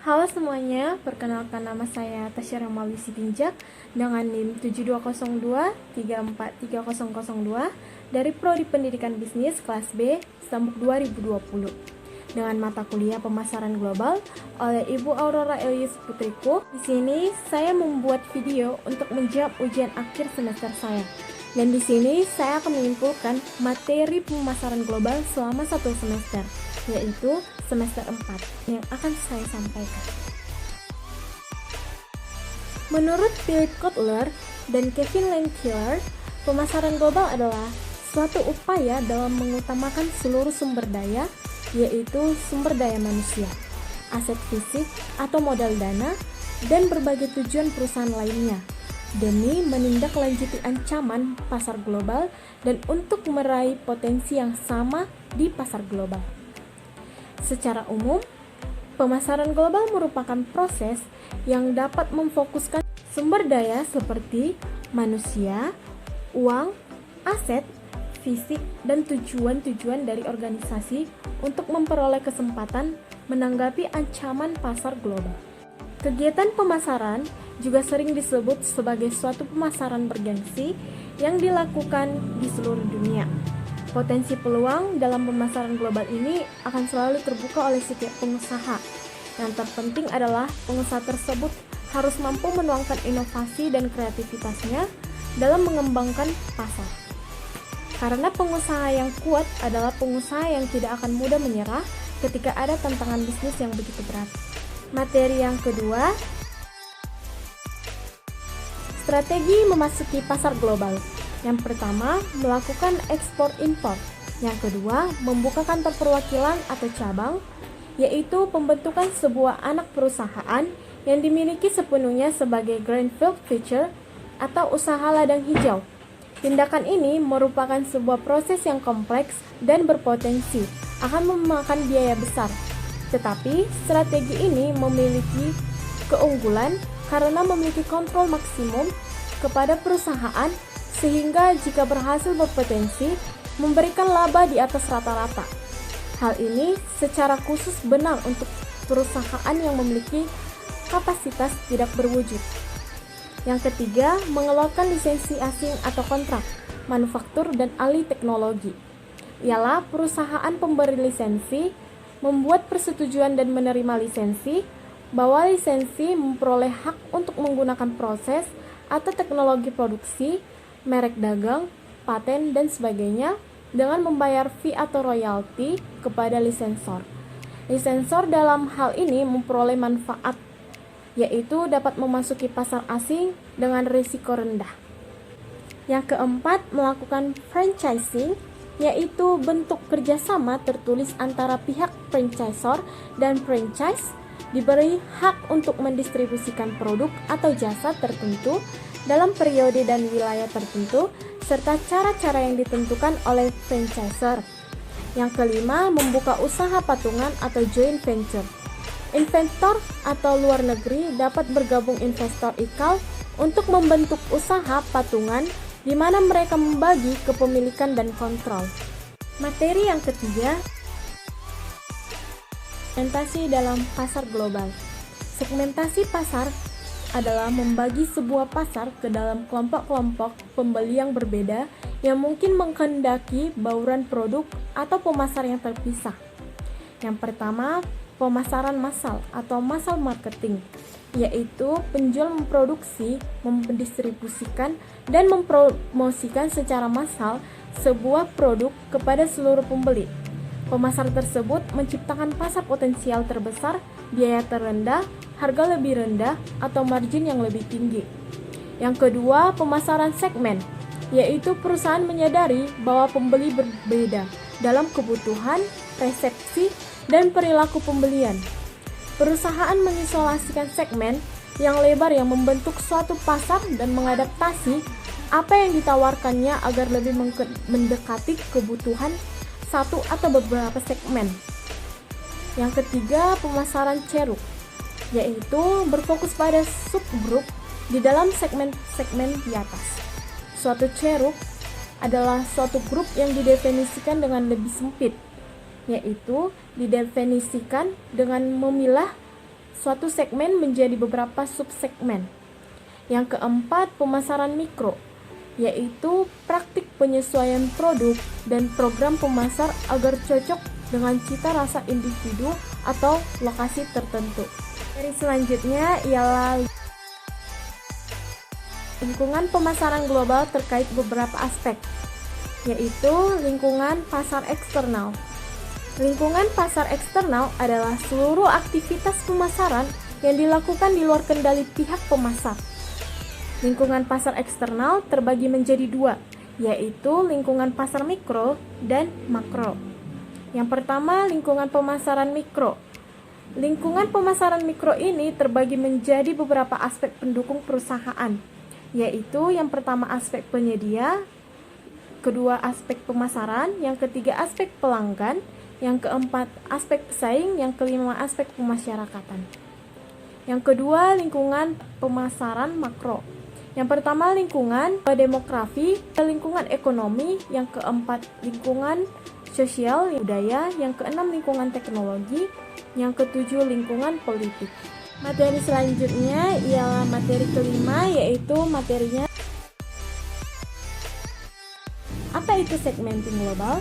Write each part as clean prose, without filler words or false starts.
Halo semuanya, perkenalkan nama saya Tasya Ramawi Sitinjak dengan NIM 7202-343002 dari Prodi Pendidikan Bisnis kelas B, Stambuk 2020 dengan mata kuliah pemasaran global oleh Ibu Aurora Elius putriku. Di sini saya membuat video untuk menjawab ujian akhir semester saya. Dan di sini saya akan menyimpulkan materi pemasaran global selama satu semester, yaitu semester 4 yang akan saya sampaikan. Menurut Philip Kotler dan Kevin Langkiller, pemasaran global adalah suatu upaya dalam mengutamakan seluruh sumber daya, yaitu sumber daya manusia, aset fisik atau modal dana, dan berbagai tujuan perusahaan lainnya, demi menindaklanjuti ancaman pasar global dan untuk meraih potensi yang sama di pasar global. Secara umum, pemasaran global merupakan proses yang dapat memfokuskan sumber daya seperti manusia, uang, aset, fisik, dan tujuan-tujuan dari organisasi untuk memperoleh kesempatan menanggapi ancaman pasar global. Kegiatan pemasaran juga sering disebut sebagai suatu pemasaran bergengsi yang dilakukan di seluruh dunia. Potensi peluang dalam pemasaran global ini akan selalu terbuka oleh setiap pengusaha. Yang terpenting adalah pengusaha tersebut harus mampu menuangkan inovasi dan kreativitasnya dalam mengembangkan pasar. Karena pengusaha yang kuat adalah pengusaha yang tidak akan mudah menyerah ketika ada tantangan bisnis yang begitu berat. Materi yang kedua, strategi memasuki pasar global. Yang pertama, melakukan ekspor-impor. Yang kedua, membuka kantor perwakilan atau cabang, yaitu pembentukan sebuah anak perusahaan yang dimiliki sepenuhnya sebagai greenfield venture atau usaha ladang hijau. Tindakan ini merupakan sebuah proses yang kompleks dan berpotensi akan memakan biaya besar. Tetapi, strategi ini memiliki keunggulan karena memiliki kontrol maksimum kepada perusahaan sehingga jika berhasil berpotensi memberikan laba di atas rata-rata. Hal ini secara khusus benar untuk perusahaan yang memiliki kapasitas tidak berwujud. Yang ketiga, mengeluarkan lisensi asing atau kontrak manufaktur dan ahli teknologi. Ialah perusahaan pemberi lisensi membuat persetujuan dan menerima lisensi, bahwa lisensi memperoleh hak untuk menggunakan proses atau teknologi produksi, merek dagang, paten, dan sebagainya dengan membayar fee atau royalti kepada lisensor. Lisensor dalam hal ini memperoleh manfaat, yaitu dapat memasuki pasar asing dengan risiko rendah. Yang keempat, melakukan franchising, yaitu bentuk kerjasama tertulis antara pihak franchisor dan franchise, diberi hak untuk mendistribusikan produk atau jasa tertentu dalam periode dan wilayah tertentu, serta cara-cara yang ditentukan oleh franchisor. Yang kelima, membuka usaha patungan atau joint venture. Investor atau luar negeri dapat bergabung investor IKAL untuk membentuk usaha patungan di mana mereka membagi kepemilikan dan kontrol. Materi yang ketiga, segmentasi dalam pasar global. Segmentasi pasar adalah membagi sebuah pasar ke dalam kelompok-kelompok pembeli yang berbeda yang mungkin menghendaki bauran produk atau pemasar yang terpisah. Yang pertama, pemasaran massal atau massal marketing, yaitu penjual memproduksi, mendistribusikan, dan mempromosikan secara massal sebuah produk kepada seluruh pembeli. Pemasar tersebut menciptakan pasar potensial terbesar, biaya terendah, harga lebih rendah, atau margin yang lebih tinggi. Yang kedua, pemasaran segmen, yaitu perusahaan menyadari bahwa pembeli berbeda dalam kebutuhan, resepsi, dan perilaku pembelian. Perusahaan mengisolasikan segmen yang lebar yang membentuk suatu pasar dan mengadaptasi apa yang ditawarkannya agar lebih mendekati kebutuhan satu atau beberapa segmen. Yang ketiga, pemasaran ceruk, yaitu berfokus pada subgrup di dalam segmen-segmen di atas. Suatu ceruk adalah suatu grup yang didefinisikan dengan lebih sempit, yaitu didefinisikan dengan memilah suatu segmen menjadi beberapa subsegmen. Yang keempat, pemasaran mikro, yaitu praktik penyesuaian produk dan program pemasar agar cocok dengan cita rasa individu atau lokasi tertentu. Dari selanjutnya ialah lingkungan pemasaran global terkait beberapa aspek, yaitu lingkungan pasar eksternal. Lingkungan pasar eksternal adalah seluruh aktivitas pemasaran yang dilakukan di luar kendali pihak pemasar. Lingkungan pasar eksternal terbagi menjadi dua, yaitu lingkungan pasar mikro dan makro. Yang pertama, lingkungan pemasaran mikro. Lingkungan pemasaran mikro ini terbagi menjadi beberapa aspek pendukung perusahaan, yaitu yang pertama aspek penyedia, kedua aspek pemasaran, yang ketiga aspek pelanggan, yang keempat aspek pesaing, yang kelima aspek pemasyarakatan. Yang kedua, lingkungan pemasaran makro. Yang pertama lingkungan demografi, lingkungan ekonomi, yang keempat lingkungan sosial, budaya, yang keenam lingkungan teknologi, yang ketujuh lingkungan politik. Materi selanjutnya ialah materi kelima, yaitu materinya apa itu segmenting global?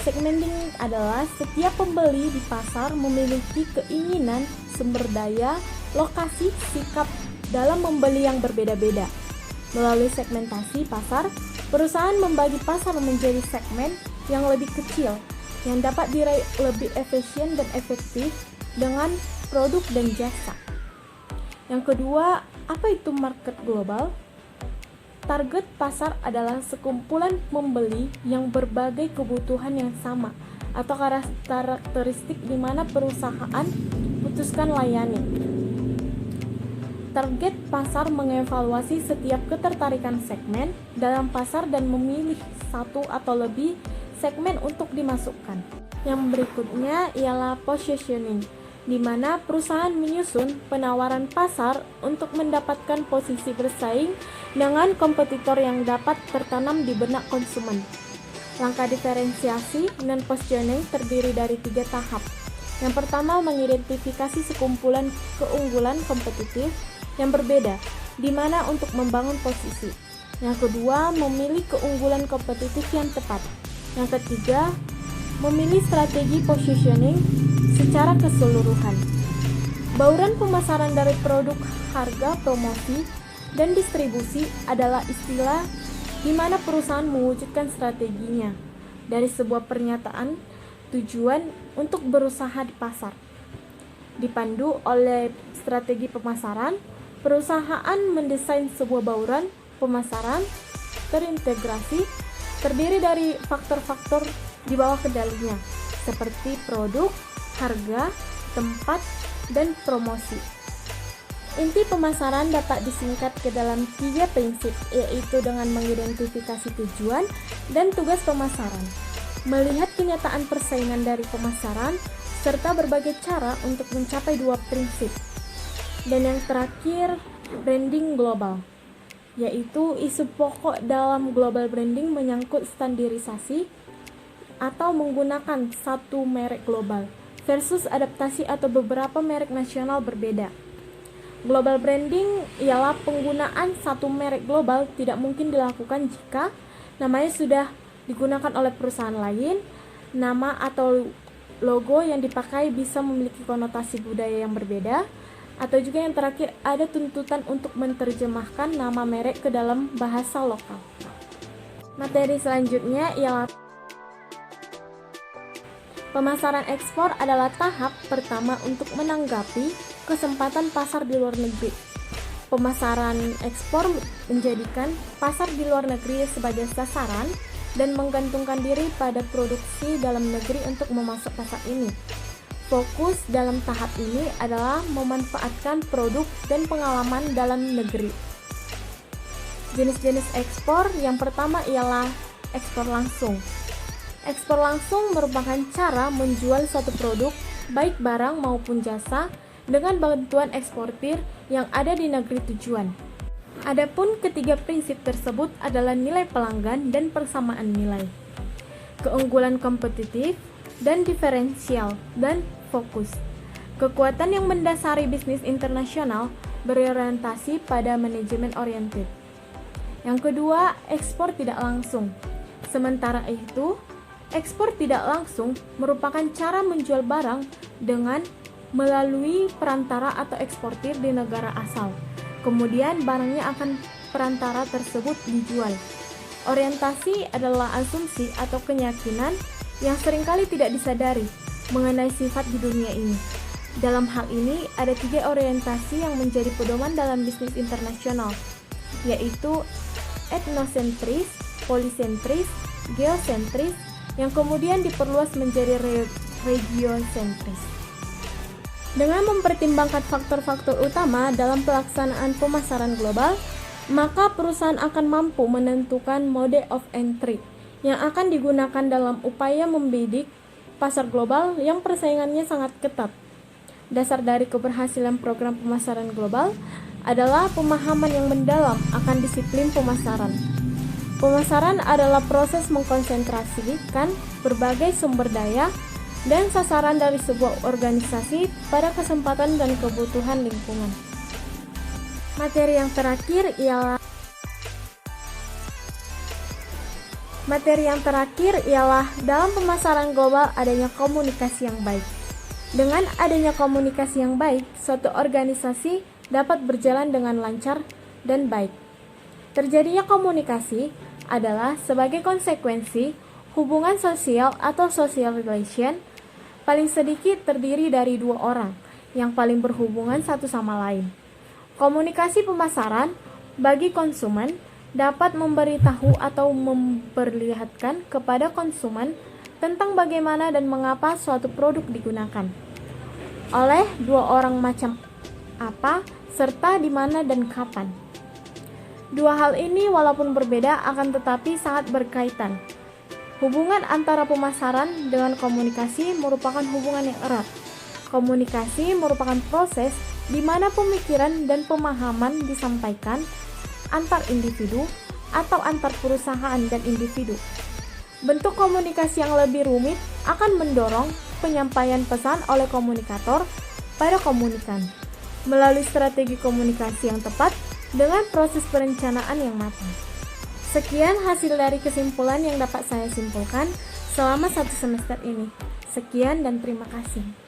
Segmenting adalah setiap pembeli di pasar memiliki keinginan, sumber daya, lokasi, sikap dalam membeli yang berbeda-beda. Melalui segmentasi pasar, perusahaan membagi pasar menjadi segmen yang lebih kecil, yang dapat diraih lebih efisien dan efektif dengan produk dan jasa. Yang kedua, apa itu market global? Target pasar adalah sekumpulan pembeli yang berbagai kebutuhan yang sama atau karakteristik di mana perusahaan putuskan layani. Target pasar mengevaluasi setiap ketertarikan segmen dalam pasar dan memilih satu atau lebih segmen untuk dimasukkan. Yang berikutnya ialah positioning, di mana perusahaan menyusun penawaran pasar untuk mendapatkan posisi bersaing dengan kompetitor yang dapat tertanam di benak konsumen. Langkah diferensiasi dan positioning terdiri dari 3 tahap. Yang pertama, mengidentifikasi sekumpulan keunggulan kompetitif yang berbeda, di mana untuk membangun posisi. Yang kedua, memilih keunggulan kompetitif yang tepat. Yang ketiga, memilih strategi positioning secara keseluruhan. Bauran pemasaran dari produk, harga, promosi, dan distribusi adalah istilah di mana perusahaan mewujudkan strateginya dari sebuah pernyataan tujuan untuk berusaha di pasar. Dipandu oleh strategi pemasaran, perusahaan mendesain sebuah bauran pemasaran terintegrasi terdiri dari faktor-faktor di bawah kendalinya, seperti produk, harga, tempat, dan promosi. Inti pemasaran dapat disingkat ke dalam 3 prinsip, yaitu dengan mengidentifikasi tujuan dan tugas pemasaran, melihat kenyataan persaingan dari pemasaran, serta berbagai cara untuk mencapai 2 prinsip. Dan yang terakhir, branding global, yaitu isu pokok dalam global branding menyangkut standarisasi atau menggunakan satu merek global versus adaptasi atau beberapa merek nasional berbeda. Global branding ialah penggunaan satu merek global tidak mungkin dilakukan jika namanya sudah digunakan oleh perusahaan lain. Nama atau logo yang dipakai bisa memiliki konotasi budaya yang berbeda. Atau juga yang terakhir, ada tuntutan untuk menerjemahkan nama merek ke dalam bahasa lokal. Materi selanjutnya ialah pemasaran ekspor adalah tahap pertama untuk menanggapi kesempatan pasar di luar negeri. Pemasaran ekspor menjadikan pasar di luar negeri sebagai sasaran dan menggantungkan diri pada produksi dalam negeri untuk memasok pasar ini. Fokus dalam tahap ini adalah memanfaatkan produk dan pengalaman dalam negeri. Jenis-jenis ekspor yang pertama ialah ekspor langsung. Ekspor langsung merupakan cara menjual suatu produk, baik barang maupun jasa, dengan bantuan eksportir yang ada di negeri tujuan. Adapun ketiga prinsip tersebut adalah nilai pelanggan dan persamaan nilai, keunggulan kompetitif, dan diferensial dan fokus. Kekuatan yang mendasari bisnis internasional berorientasi pada manajemen oriented. Yang kedua, ekspor tidak langsung. Sementara itu, ekspor tidak langsung merupakan cara menjual barang dengan melalui perantara atau eksportir di negara asal. Kemudian barangnya akan perantara tersebut dijual. Orientasi adalah asumsi atau keyakinan yang seringkali tidak disadari mengenai sifat di dunia ini. Dalam hal ini, ada 3 orientasi yang menjadi pedoman dalam bisnis internasional, yaitu etnosentris, polisentris, geosentris, yang kemudian diperluas menjadi regiosentris. Dengan mempertimbangkan faktor-faktor utama dalam pelaksanaan pemasaran global, maka perusahaan akan mampu menentukan mode of entry yang akan digunakan dalam upaya membidik pasar global yang persaingannya sangat ketat. Dasar dari keberhasilan program pemasaran global adalah pemahaman yang mendalam akan disiplin pemasaran. Pemasaran adalah proses mengkonsentrasikan berbagai sumber daya dan sasaran dari sebuah organisasi pada kesempatan dan kebutuhan lingkungan. Materi yang terakhir ialah dalam pemasaran global adanya komunikasi yang baik. Dengan adanya komunikasi yang baik, suatu organisasi dapat berjalan dengan lancar dan baik. Terjadinya komunikasi adalah sebagai konsekuensi hubungan sosial atau social relation paling sedikit terdiri dari 2 orang yang paling berhubungan satu sama lain. Komunikasi pemasaran bagi konsumen dapat memberitahu atau memperlihatkan kepada konsumen tentang bagaimana dan mengapa suatu produk digunakan oleh 2 orang macam apa, serta di mana dan kapan. 2 hal ini walaupun berbeda akan tetapi sangat berkaitan. Hubungan antara pemasaran dengan komunikasi merupakan hubungan yang erat. Komunikasi merupakan proses di mana pemikiran dan pemahaman disampaikan antar individu atau antar perusahaan dan individu. Bentuk komunikasi yang lebih rumit akan mendorong penyampaian pesan oleh komunikator pada komunikan melalui strategi komunikasi yang tepat dengan proses perencanaan yang matang. Sekian hasil dari kesimpulan yang dapat saya simpulkan selama 1 semester ini. Sekian dan terima kasih.